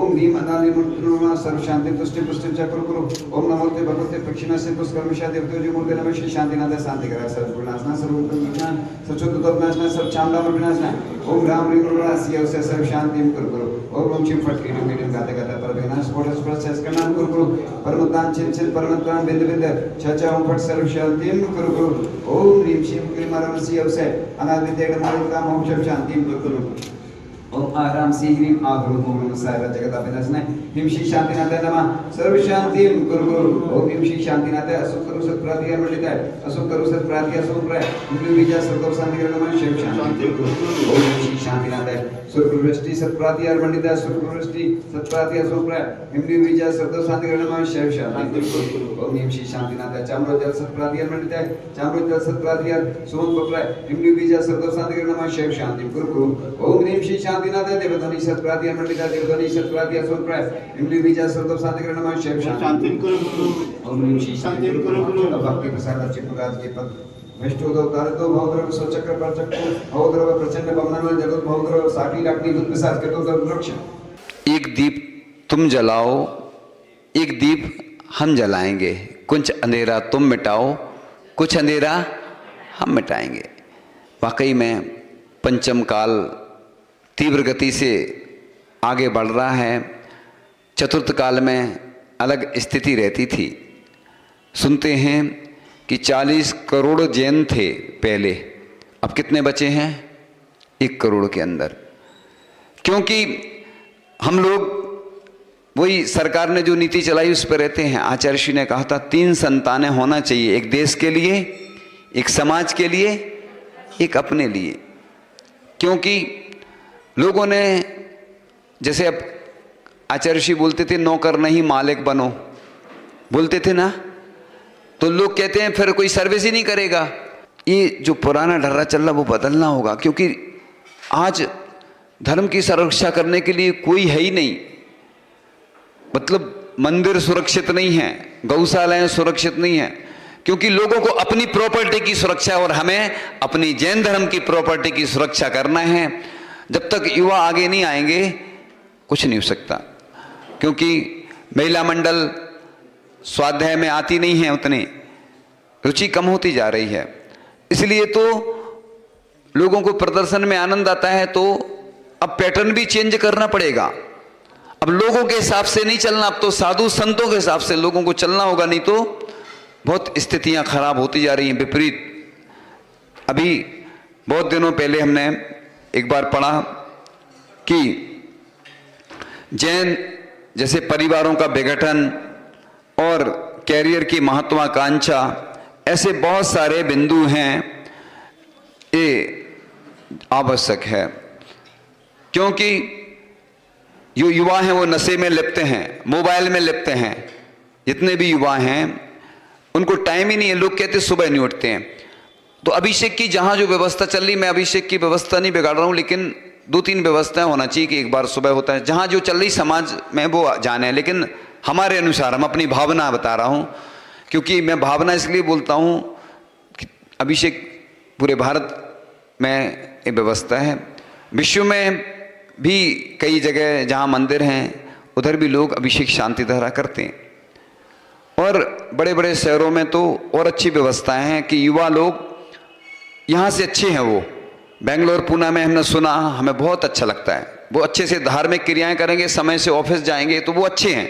ओम ह्रीं अनादिमूर्तिर्नमः सर्व शांति तुष्टि पुष्टि च कुरु कुरु। ओम नमोते भगवते पक्षिणा से पुष्कर्मिषा देवतो जी मूर्ते नमः श्री शांतिनाथ शांति करा सर्व विनाशना सर्व विघ्नान सचोत विनाशना सर्व चामडाम विनाशना। ओम राम ह्रीं गुरुरासी से सर्व शांति कुरु कुरु। ओम शिव फटकी मीडियम गाते गाते पर विनाश स्फोट स्फोट से स्कंदन कुरु कुरु। परमतान चिन चिन परमतान बिंद बिंद छचा ओम फट सर्व शांति कुरु कुरु। ओम ह्रीं शिव क्लीं मरमसी से अनादितेन मालिका ओम शिव शांति कुरु कुरु। ओम आराम सी ह्रीं आहुर ओम सारा जगदाभिनाशनाय ह्रीं श्री शांतिनाथाय नमः सर्व शांति कुरु कुरु। ओम ह्रीं श्री शांतिनाथाय असुख करु सत्प्रातिय मंडिताय असुख करु सत्प्रातिय असुख प्राय ह्रीं विजय सर्व शांति नमः शिव शांति कुरु कुरु। ओम ह्रीं श्री शांतिनाथाय सुरवृष्टि सत्प्रातिय मंडिताय सुरवृष्टि सत्प्रातिय असुख प्राय ह्रीं विजय सर्व शांति नमः शिव शांति कुरु कुरु। ओम ह्रीं श्री शांतिनाथाय चाम्रोजल सत्प्रातिय मंडिताय चाम्रोजल सत्प्रातिय सुमन प्राय ह्रीं विजय सर्व शांति नमः शिव शांति कुरु कुरु। ओम ह्रीं श्री शांतिनाथाय देवध्वनि सत्प्रातिय मंडिताय देवध्वनि सत्प्रातिय असुख प्राय ह्रीं विजय सर्व शांति नमः शिव शांति कुरु कुरु। ओम ह्रीं श्री शांति कुरु कुरु। भक्ति प्रसाद चित्तराज के पद विष्णुदो तारतो भवद्रव स्वचक्र परचक्र भवद्रव प्रचंड बमनमय जगत भवद्रव साठी लाखनी भूत पिशाच केतो वृक्ष। एक दीप तुम जलाओ, एक दीप हम जलाएंगे, कुछ अंधेरा तुम मिटाओ, कुछ अंधेरा हम मिटाएंगे। वाकई में पंचम काल तीव्र गति से आगे बढ़ रहा है। चतुर्थ काल में अलग स्थिति रहती थी। सुनते हैं कि 40 करोड़ जैन थे पहले, अब कितने बचे हैं? 1 करोड़ के अंदर। क्योंकि हम लोग वही सरकार ने जो नीति चलाई उस पर रहते हैं। आचार्य श्री ने कहा था 3 संतानें होना चाहिए, एक देश के लिए, एक समाज के लिए, एक अपने लिए। क्योंकि लोगों ने, जैसे अब आचार्य श्री बोलते थे नौकर नहीं मालिक बनो, बोलते थे ना, तो लोग कहते हैं फिर कोई सर्विस ही नहीं करेगा। ये जो पुराना ढर्रा चल रहा वो बदलना होगा, क्योंकि आज धर्म की सुरक्षा करने के लिए कोई है ही नहीं। मतलब मंदिर सुरक्षित नहीं है, गौशालाएं सुरक्षित नहीं है, क्योंकि लोगों को अपनी प्रॉपर्टी की सुरक्षा, और हमें अपनी जैन धर्म की प्रॉपर्टी की सुरक्षा करना है। जब तक युवा आगे नहीं आएंगे कुछ नहीं हो सकता, क्योंकि महिला मंडल स्वाध्याय में आती नहीं है, उतनी रुचि कम होती जा रही है। इसलिए तो लोगों को प्रदर्शन में आनंद आता है, तो अब पैटर्न भी चेंज करना पड़ेगा। अब लोगों के हिसाब से नहीं चलना, अब तो साधु संतों के हिसाब से लोगों को चलना होगा, नहीं तो बहुत स्थितियां खराब होती जा रही हैं, विपरीत। अभी बहुत दिनों पहले हमने एक बार पढ़ा कि जैन जैसे परिवारों का विघटन और कैरियर की महत्वाकांक्षा, ऐसे बहुत सारे बिंदु हैं, ये आवश्यक है। क्योंकि जो युवा हैं वो नशे में लिप्त हैं, मोबाइल में लिप्त हैं। जितने भी युवा हैं उनको टाइम ही नहीं है। लोग कहते सुबह नहीं उठते हैं। तो अभिषेक की जहाँ जो व्यवस्था चल रही, मैं अभिषेक की व्यवस्था नहीं बिगाड़ रहा हूँ, लेकिन 2-3 व्यवस्थाएं होना चाहिए कि एक बार सुबह होता है। जहाँ जो चल रही समाज में वो जाने, लेकिन हमारे अनुसार, हम अपनी भावना बता रहा हूँ, क्योंकि मैं भावना इसलिए बोलता हूँ कि अभिषेक पूरे भारत में ये व्यवस्था है। विश्व में भी कई जगह जहाँ मंदिर हैं उधर भी लोग अभिषेक शांति धारा करते हैं, और बड़े बड़े शहरों में तो और अच्छी व्यवस्थाएं हैं कि युवा लोग यहाँ से अच्छे हैं। वो बेंगलोर पूना में हमने सुना, हमें बहुत अच्छा लगता है। वो अच्छे से धार्मिक क्रियाएं करेंगे, समय से ऑफिस जाएंगे, तो वो अच्छे हैं।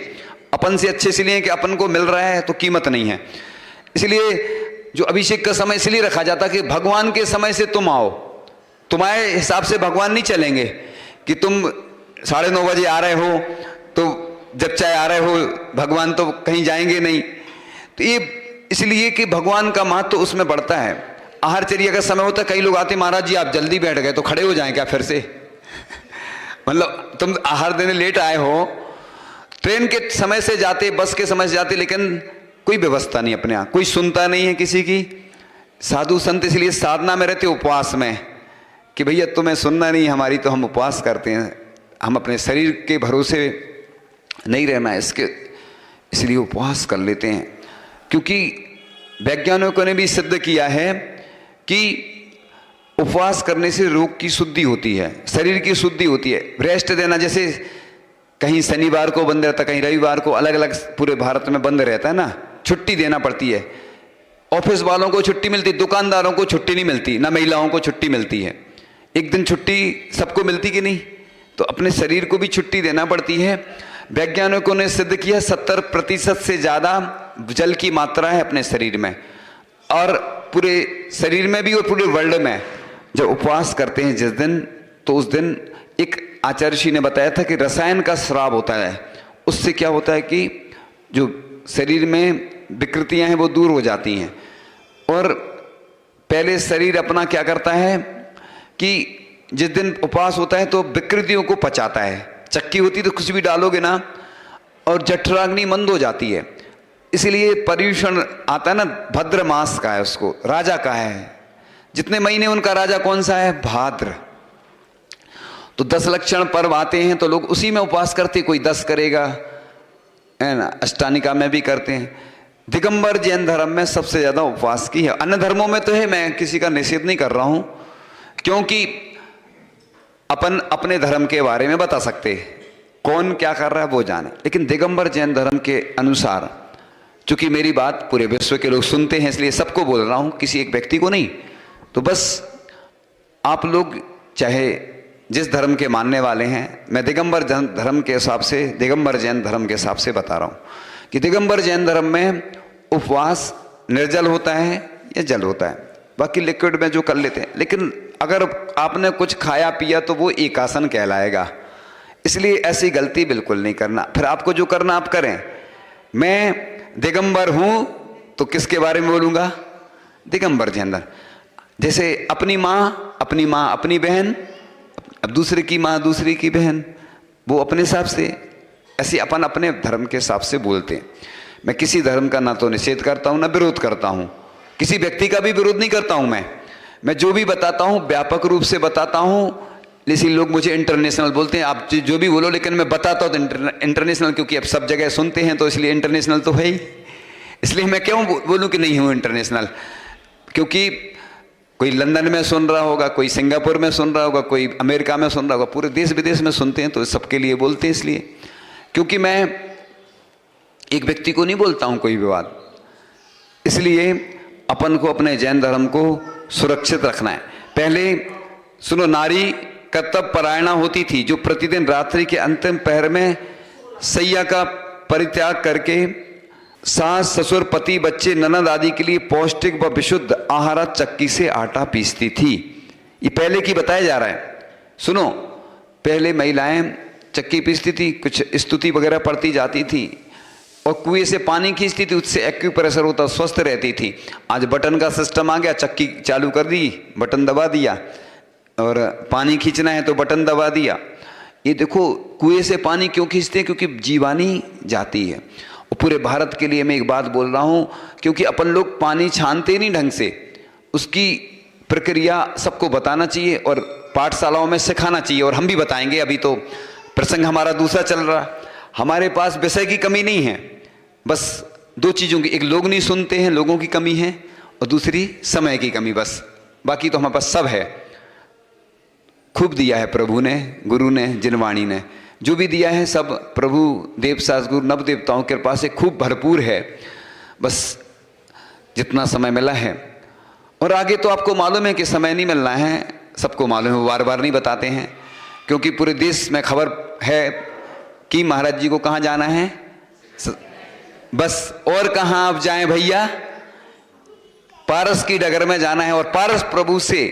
अपन से अच्छे इसलिए कि अपन को मिल रहा है तो कीमत नहीं है। इसलिए जो अभिषेक का समय इसलिए रखा जाता कि भगवान के समय से तुम आओ, तुम्हारे हिसाब से भगवान नहीं चलेंगे कि तुम 9:30 बजे आ रहे हो तो जब चाहे आ रहे हो, भगवान तो कहीं जाएंगे नहीं। तो ये इसलिए कि भगवान का महत्व तो उसमें बढ़ता है। आहारचर्या का समय होता है, कई लोग आते, महाराज जी आप जल्दी बैठ गए तो खड़े हो जाएं क्या फिर से? मतलब तुम आहार देने लेट आए हो, ट्रेन के समय से जाते, बस के समय से जाते, लेकिन कोई व्यवस्था नहीं अपने यहाँ, कोई सुनता नहीं है किसी की। साधु संत इसलिए साधना में रहते, उपवास में, कि भैया तुम्हें सुनना नहीं हमारी, तो हम उपवास करते हैं, हम अपने शरीर के भरोसे नहीं रहना है, इसलिए उपवास कर लेते हैं। क्योंकि वैज्ञानिकों ने भी सिद्ध किया है कि उपवास करने से रोग की शुद्धि होती है, शरीर की शुद्धि होती है। रेस्ट देना, जैसे कहीं शनिवार को बंद रहता, कहीं रविवार को, अलग अलग पूरे भारत में बंद रहता है ना, छुट्टी देना पड़ती है। ऑफिस वालों को छुट्टी मिलती, दुकानदारों को छुट्टी नहीं मिलती, ना महिलाओं को छुट्टी मिलती है। एक दिन छुट्टी सबको मिलती कि नहीं? तो अपने शरीर को भी छुट्टी देना पड़ती है। वैज्ञानिकों ने सिद्ध किया 70% से ज़्यादा जल की मात्रा है अपने शरीर में, और पूरे शरीर में भी और पूरे वर्ल्ड में। जब उपवास करते हैं जिस दिन, तो उस दिन एक आचार्य जी ने बताया था कि रसायन का स्राव होता है। उससे क्या होता है कि जो शरीर में विकृतियां हैं वो दूर हो जाती हैं। और पहले शरीर अपना क्या करता है कि जिस दिन उपवास होता है तो विकृतियों को पचाता है। चक्की होती तो कुछ भी डालोगे ना, और जठराग्नि मंद हो जाती है। इसलिए पर्यूषण आता है ना, भद्र मास का है, उसको राजा का है। जितने महीने उनका राजा कौन सा है? भाद्र। तो 10 लक्षण पर्व आते हैं तो लोग उसी में उपवास करते, कोई 10 करेगा, है ना, अष्टानिका में भी करते हैं। दिगंबर जैन धर्म में सबसे ज्यादा उपवास की है। अन्य धर्मों में तो है, मैं किसी का निषेध नहीं कर रहा हूं, क्योंकि अपन अपने धर्म के बारे में बता सकते हैं, कौन क्या कर रहा है वो जाने। लेकिन दिगंबर जैन धर्म के अनुसार, चूंकि मेरी बात पूरे विश्व के लोग सुनते हैं इसलिए सबको बोल रहा हूं, किसी एक व्यक्ति को नहीं। तो बस आप लोग चाहे जिस धर्म के मानने वाले हैं, मैं दिगंबर धर्म के हिसाब से, दिगंबर जैन धर्म के हिसाब से बता रहा हूं कि दिगंबर जैन धर्म में उपवास निर्जल होता है या जल होता है, बाकी लिक्विड में जो कर लेते हैं। लेकिन अगर आपने कुछ खाया पिया तो वो एकासन कहलाएगा। इसलिए ऐसी गलती बिल्कुल नहीं करना। फिर आपको जो करना आप करें। मैं दिगंबर हूं तो किसके बारे में बोलूंगा? दिगंबर जैन धर्म। जैसे अपनी माँ अपनी बहन, अब दूसरे की माँ दूसरे की बहन, वो अपने हिसाब से, ऐसे अपन अपने धर्म के हिसाब से बोलते हैं। मैं किसी धर्म का ना तो निषेध करता हूं ना विरोध करता हूं, किसी व्यक्ति का भी विरोध नहीं करता हूं। मैं जो भी बताता हूं व्यापक रूप से बताता हूं। इसलिए लोग मुझे इंटरनेशनल बोलते हैं। आप जो भी बोलो, लेकिन मैं बताता हूं तो इंटरनेशनल, क्योंकि अब सब जगह सुनते हैं तो इसलिए इंटरनेशनल तो है ही। इसलिए मैं क्यों बोलूं कि नहीं हूं इंटरनेशनल? क्योंकि कोई लंदन में सुन रहा होगा, कोई सिंगापुर में सुन रहा होगा, कोई अमेरिका में सुन रहा होगा, पूरे देश विदेश में सुनते हैं, तो सबके लिए बोलते हैं। इसलिए क्योंकि मैं एक व्यक्ति को नहीं बोलता हूं कोई भी बात। इसलिए अपन को अपने जैन धर्म को सुरक्षित रखना है। पहले सुनो, नारी कर्तव्य परायणा होती थी, जो प्रतिदिन रात्रि के अंतिम पहर में सैया का परित्याग करके सास ससुर पति बच्चे ननद आदि के लिए पौष्टिक व विशुद्ध आहार चक्की से आटा पीसती थी। ये पहले की बताया जा रहा है। सुनो, पहले महिलाएं चक्की पीसती थी, कुछ स्तुति वगैरह पढ़ती जाती थी, और कुएं से पानी खींचती थी, उससे एक्यूप्रेशर होता, स्वस्थ रहती थी। आज बटन का सिस्टम आ गया, चक्की चालू कर दी, बटन दबा दिया, और पानी खींचना है तो बटन दबा दिया। ये देखो, कुएं से पानी क्यों खींचते हैं? क्योंकि जीवानी जाती है। और पूरे भारत के लिए मैं एक बात बोल रहा हूं, क्योंकि अपन लोग पानी छानते नहीं ढंग से, उसकी प्रक्रिया सबको बताना चाहिए और पाठशालाओं में सिखाना चाहिए, और हम भी बताएंगे। अभी तो प्रसंग हमारा दूसरा चल रहा। हमारे पास विषय की कमी नहीं है, बस 2 चीज़ों की, एक लोग नहीं सुनते हैं, लोगों की कमी है, और दूसरी समय की कमी। बस बाकी तो हमारे पास सब है। खूब दिया है प्रभु ने, गुरु ने, जिनवाणी ने, जो भी दिया है सब प्रभु देव शास्त्रगुरु नव देवताओं की कृपा से खूब भरपूर है। बस जितना समय मिला है, और आगे तो आपको मालूम है कि समय नहीं मिलना है, सबको मालूम है, वो बार बार नहीं बताते हैं, क्योंकि पूरे देश में खबर है कि महाराज जी को कहाँ जाना है। बस और कहाँ आप जाएं भैया? पारस की डगर में जाना है, और पारस प्रभु से।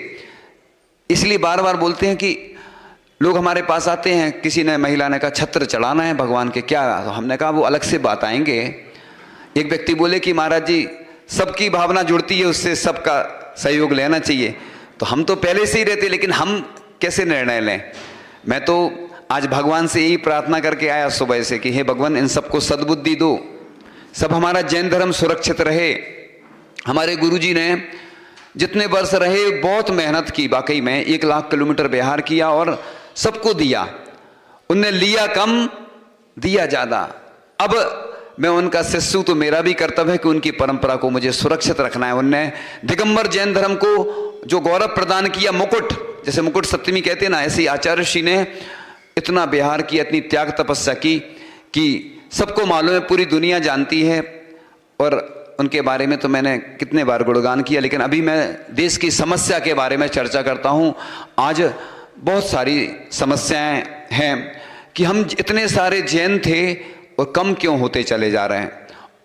इसलिए बार बार बोलते हैं कि लोग हमारे पास आते हैं, किसी ने, महिला ने कहा छत्र चढ़ाना है भगवान के, क्या? तो हमने कहा वो अलग से बात आएंगे। एक व्यक्ति बोले कि महाराज जी सबकी भावना जुड़ती है, उससे सबका सहयोग लेना चाहिए। तो हम तो पहले से ही रहते, लेकिन हम कैसे निर्णय लें? मैं तो आज भगवान से यही प्रार्थना करके आया सुबह से कि हे भगवान, इन सबको सद्बुद्धि दो, सब हमारा जैन धर्म सुरक्षित रहे। हमारे गुरुजी ने जितने वर्ष रहे बहुत मेहनत की, वाकई में 1 लाख किलोमीटर बिहार किया और सबको दिया। उनने लिया कम, दिया ज्यादा। अब मैं उनका शिष्य हूं तो मेरा भी कर्तव्य है कि उनकी परंपरा को मुझे सुरक्षित रखना है। उनने दिगंबर जैन धर्म को जो गौरव प्रदान किया, मुकुट, जैसे मुकुट सप्तमी कहते हैं ना, ऐसे आचार्य श्री ने इतना बिहार की, इतनी त्याग तपस्या की कि सबको मालूम है, पूरी दुनिया जानती है। और उनके बारे में तो मैंने कितने बार गुणगान किया, लेकिन अभी मैं देश की समस्या के बारे में चर्चा करता हूँ। आज बहुत सारी समस्याएं हैं कि हम इतने सारे जैन थे और कम क्यों होते चले जा रहे हैं,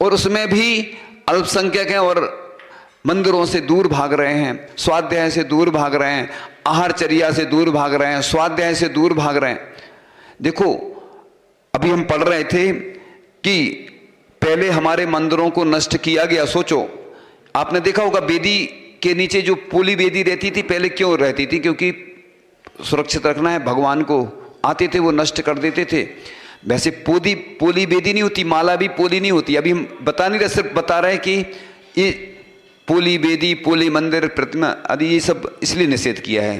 और उसमें भी अल्पसंख्यक हैं और मंदिरों से दूर भाग रहे हैं, स्वाध्याय से दूर भाग रहे हैं, आहारचर्या से दूर भाग रहे हैं, स्वाध्याय से दूर भाग रहे हैं। देखो, अभी हम पढ़ रहे थे कि पहले हमारे मंदिरों को नष्ट किया गया। सोचो, आपने देखा होगा वेदी के नीचे जो पोली वेदी रहती थी, पहले क्यों रहती थी? क्योंकि सुरक्षित रखना है, भगवान को आते थे वो नष्ट कर देते थे। वैसे पोली वेदी नहीं होती, माला भी पोली नहीं होती। अभी हम बता नहीं रहे, सिर्फ बता रहे हैं कि ये पोली वेदी, पोली मंदिर, प्रतिमा आदि ये सब इसलिए निषेध किया है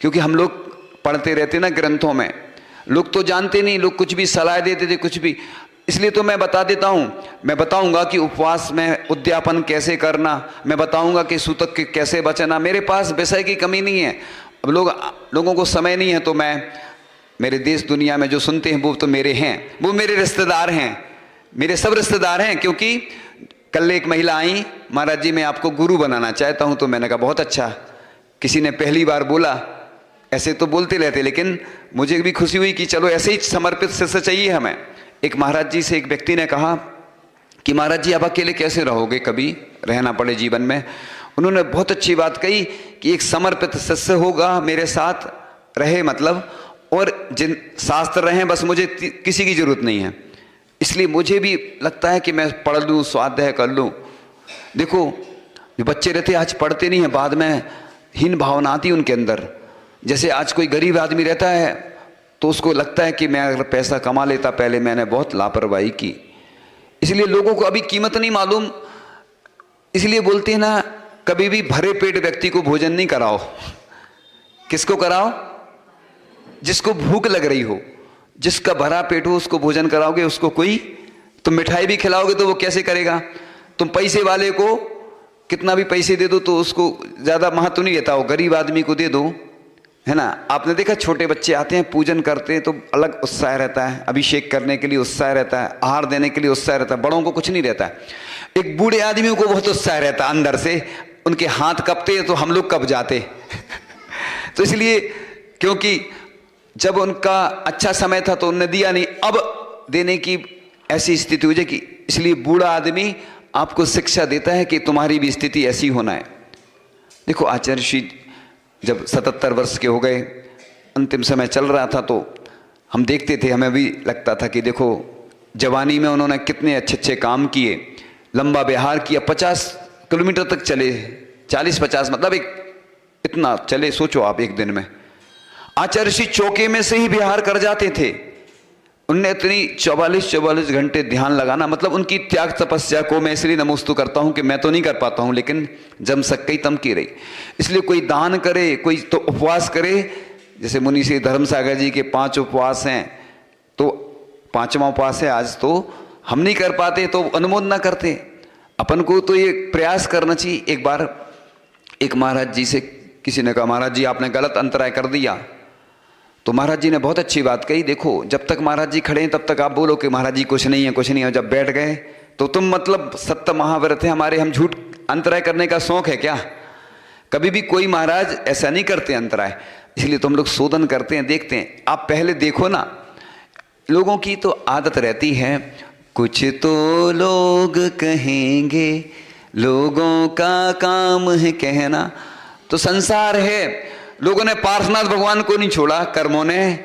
क्योंकि हम लोग पढ़ते रहते ना ग्रंथों में, लोग तो जानते नहीं, लोग कुछ भी सलाह देते थे, कुछ भी। इसलिए तो मैं बता देता हूँ, मैं बताऊंगा कि उपवास में उद्यापन कैसे करना, मैं बताऊंगा कि सूतक के कैसे बचना। मेरे पास विषय की कमी नहीं है। अब लोगों को समय नहीं है, तो मैं, मेरे देश दुनिया में जो सुनते हैं वो तो मेरे हैं, वो मेरे रिश्तेदार हैं, मेरे सब रिश्तेदार हैं। क्योंकि कल एक महिला आई, महाराज जी मैं आपको गुरु बनाना चाहता हूँ। तो मैंने कहा बहुत अच्छा। किसी ने पहली बार बोला, ऐसे तो बोलते रहते, लेकिन मुझे भी खुशी हुई कि चलो ऐसे ही समर्पित शिष्य चाहिए हमें। एक महाराज जी से एक व्यक्ति ने कहा कि महाराज जी आप अकेले कैसे रहोगे, कभी रहना पड़े जीवन में। उन्होंने बहुत अच्छी बात कही कि एक समर्पित शिष्य होगा मेरे साथ रहे, मतलब, और जिन शास्त्र रहे, बस मुझे किसी की जरूरत नहीं है। इसलिए मुझे भी लगता है कि मैं पढ़ लूँ, स्वाध्याय कर लूँ। देखो, जो बच्चे रहते आज पढ़ते नहीं हैं, बाद में हीन भावना आती उनके अंदर। जैसे आज कोई गरीब आदमी रहता है तो उसको लगता है कि मैं अगर पैसा कमा लेता, पहले मैंने बहुत लापरवाही की। इसलिए लोगों को अभी कीमत नहीं मालूम। इसलिए बोलते हैं ना, कभी भी भरे पेट व्यक्ति को भोजन नहीं कराओ। किसको कराओ? जिसको भूख लग रही हो, जिसका भरा पेट हो उसको भोजन कराओगे। उसको कोई तुम मिठाई भी खिलाओगे तो वो कैसे करेगा? तुम पैसे वाले को कितना भी पैसे दे दो तो उसको ज़्यादा महत्व नहीं रहता, वो गरीब आदमी को दे दो, है ना। आपने देखा छोटे बच्चे आते हैं, पूजन करते हैं तो अलग उत्साह रहता है, अभिषेक करने के लिए उत्साह रहता है, आहार देने के लिए उत्साह रहता है। बड़ों को कुछ नहीं रहता है। एक बूढ़े आदमियों को बहुत उत्साह रहता है अंदर से, उनके हाथ कपते हैं तो हम लोग कब जाते तो इसलिए, क्योंकि जब उनका अच्छा समय था तो उनने दिया नहीं, अब देने की ऐसी स्थिति हो जाए कि, इसलिए बूढ़ा आदमी आपको शिक्षा देता है कि तुम्हारी भी स्थिति ऐसी होना है। देखो, आचार्य श्री जब 77 वर्ष के हो गए, अंतिम समय चल रहा था, तो हम देखते थे, हमें भी लगता था कि देखो जवानी में उन्होंने कितने अच्छे अच्छे काम किए, लंबा बिहार किया, 50 किलोमीटर तक चले, 40-50 मतलब एक इतना चले। सोचो आप, एक दिन में आचार्य श्री चौके में से ही बिहार कर जाते थे। उनने इतनी 44 घंटे ध्यान लगाना, मतलब उनकी त्याग तपस्या को मैं इसलिए नमोस्तु करता हूं कि मैं तो नहीं कर पाता हूं, लेकिन जम सकई तम की रही। इसलिए कोई दान करे, कोई तो उपवास करे। जैसे मुनि श्री धर्मसागर जी के 5 उपवास हैं, तो 5वां उपवास है आज, तो हम नहीं कर पाते तो अनुमोदना करते। अपन को तो ये प्रयास करना चाहिए। एक बार एक महाराज जी से किसी ने कहा, महाराज जी आपने गलत अंतराय कर दिया। तो महाराज जी ने बहुत अच्छी बात कही, देखो जब तक महाराज जी खड़े हैं तब तक आप बोलो कि महाराज जी कुछ नहीं है, कुछ नहीं है। जब बैठ गए तो तुम मतलब सत्य महाव्रत है हमारे, हम झूठ अंतराय करने का शौक है क्या? कभी भी कोई महाराज ऐसा नहीं करते अंतराय। इसलिए तो हम लोग शोधन करते हैं, देखते हैं। आप पहले देखो ना, लोगों की तो आदत रहती है, कुछ तो लोग कहेंगे, लोगों का काम है कहना। तो संसार है, लोगों ने पार्श्वनाथ भगवान को नहीं छोड़ा कर्मों ने,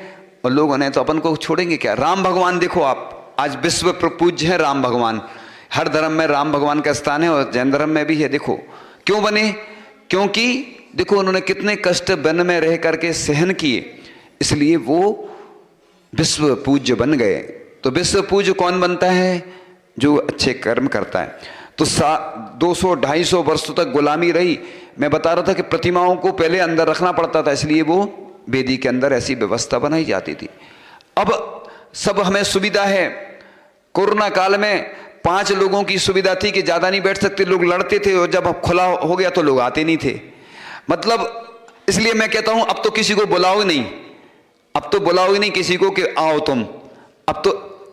और लोगों ने तो अपन को छोड़ेंगे क्या? राम भगवान देखो आप, आज विश्व पूज्य है राम भगवान। हर धर्म में राम भगवान का स्थान है, और जैन धर्म में भी है। देखो क्यों बने? क्योंकि देखो उन्होंने कितने कष्ट वन में रह करके सहन किए, इसलिए वो विश्व पूज्य बन गए। तो विश्व पूज्य कौन बनता है? जो अच्छे कर्म करता है। तो 200-250 वर्षों तक गुलामी रही। मैं बता रहा था कि प्रतिमाओं को पहले अंदर रखना पड़ता था, इसलिए वो वेदी के अंदर ऐसी व्यवस्था बनाई जाती थी। अब सब हमें सुविधा है। कोरोना काल में 5 लोगों की सुविधा थी कि ज़्यादा नहीं बैठ सकते, लोग लड़ते थे, और जब अब खुला हो गया तो लोग आते नहीं थे। मतलब इसलिए मैं कहता हूँ अब तो किसी को बुलाओ नहीं, अब तो बुलाओगे नहीं किसी को कि आओ तुम, अब तो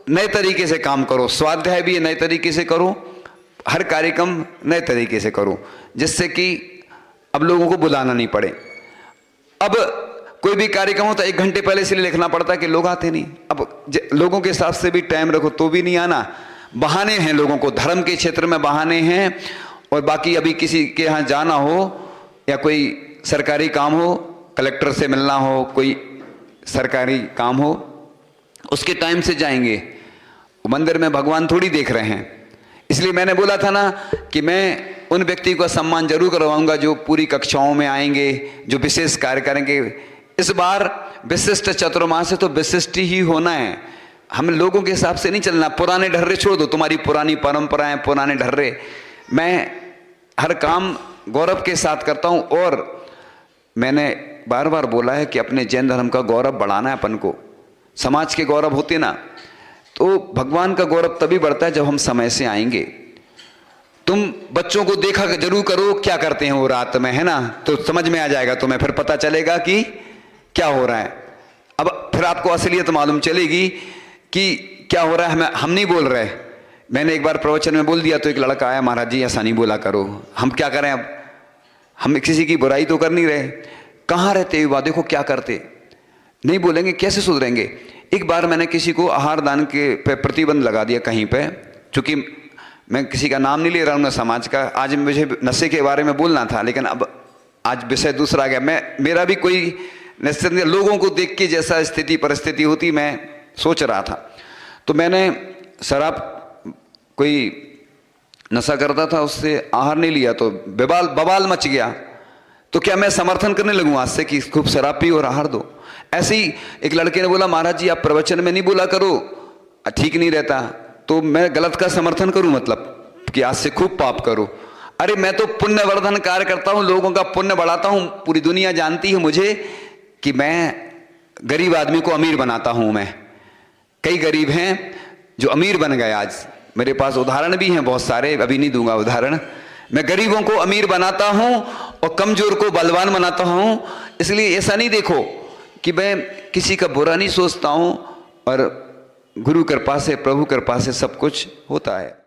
नए तरीके से काम करो, स्वाध्याय भी नए तरीके से करो, हर कार्यक्रम नए तरीके से करो, जिससे कि अब लोगों को बुलाना नहीं पड़े। अब कोई भी कार्यक्रम हो तो 1 घंटे पहले इसलिए लिखना पड़ता है कि लोग आते नहीं। अब लोगों के हिसाब से भी टाइम रखो तो भी नहीं आना, बहाने हैं लोगों को, धर्म के क्षेत्र में बहाने हैं। और बाकी अभी किसी के यहाँ जाना हो या कोई सरकारी काम हो, कलेक्टर से मिलना हो, कोई सरकारी काम हो, उसके टाइम से जाएंगे। मंदिर में भगवान थोड़ी देख रहे हैं। इसलिए मैंने बोला था ना कि मैं उन व्यक्ति का सम्मान जरूर करवाऊंगा जो पूरी कक्षाओं में आएंगे, जो विशेष कार्य करेंगे। इस बार विशिष्ट चतुर्मास है तो विशिष्ट ही होना है, हम लोगों के हिसाब से नहीं चलना। पुराने ढर्रे छोड़ दो, तुम्हारी पुरानी परंपराएं, पुराने ढर्रे। मैं हर काम गौरव के साथ करता हूं और मैंने बार बार बोला है कि अपने जैन धर्म का गौरव बढ़ाना है अपन को। समाज के गौरव होते ना, तो भगवान का गौरव तभी बढ़ता है जब हम समय से आएंगे। तुम बच्चों को देखा जरूर करो क्या करते हैं वो रात में, है ना, तो समझ में आ जाएगा तुम्हें, फिर पता चलेगा कि क्या हो रहा है। अब फिर आपको असलियत मालूम चलेगी कि क्या हो रहा है। हम नहीं बोल रहे, मैंने एक बार प्रवचन में बोल दिया तो एक लड़का आया, महाराज जी ऐसा नहीं बोला करो। हम क्या करें, अब हम किसी की बुराई तो कर नहीं रहे। कहाँ रहते युवा, देखो क्या करते, नहीं बोलेंगे कैसे सुधरेंगे। एक बार मैंने किसी को आहार दान के पे प्रतिबंध लगा दिया कहीं पे, चूंकि मैं किसी का नाम नहीं ले रहा हूँ ना समाज का। आज मुझे नशे के बारे में बोलना था, लेकिन अब आज विषय दूसरा आ गया। मेरा भी कोई निश्चित लोगों को देख के जैसा स्थिति परिस्थिति होती मैं सोच रहा था, तो मैंने शराब, कोई नशा करता था, उससे आहार नहीं लिया तो बवाल मच गया। तो क्या मैं समर्थन करने लगूँ आज से कि खूब शराब पी और आहार दो? ऐसे ही एक लड़के ने बोला, महाराज जी आप प्रवचन में नहीं बोला करो, ठीक नहीं रहता। तो मैं गलत का समर्थन करूं, मतलब कि आज से खूब पाप करो? अरे मैं तो पुण्यवर्धन कार्य करता हूं, लोगों का पुण्य बढ़ाता हूं। पूरी दुनिया जानती है मुझे कि मैं गरीब आदमी को अमीर बनाता हूं। मैं, कई गरीब हैं जो अमीर बन गए आज, मेरे पास उदाहरण भी हैं बहुत सारे, अभी नहीं दूंगा उदाहरण। मैं गरीबों को अमीर बनाता हूं और कमजोर को बलवान बनाता हूं। इसलिए ऐसा नहीं देखो कि मैं किसी का बुरा नहीं सोचता हूं, और गुरु कृपा से, प्रभु कृपा से सब कुछ होता है।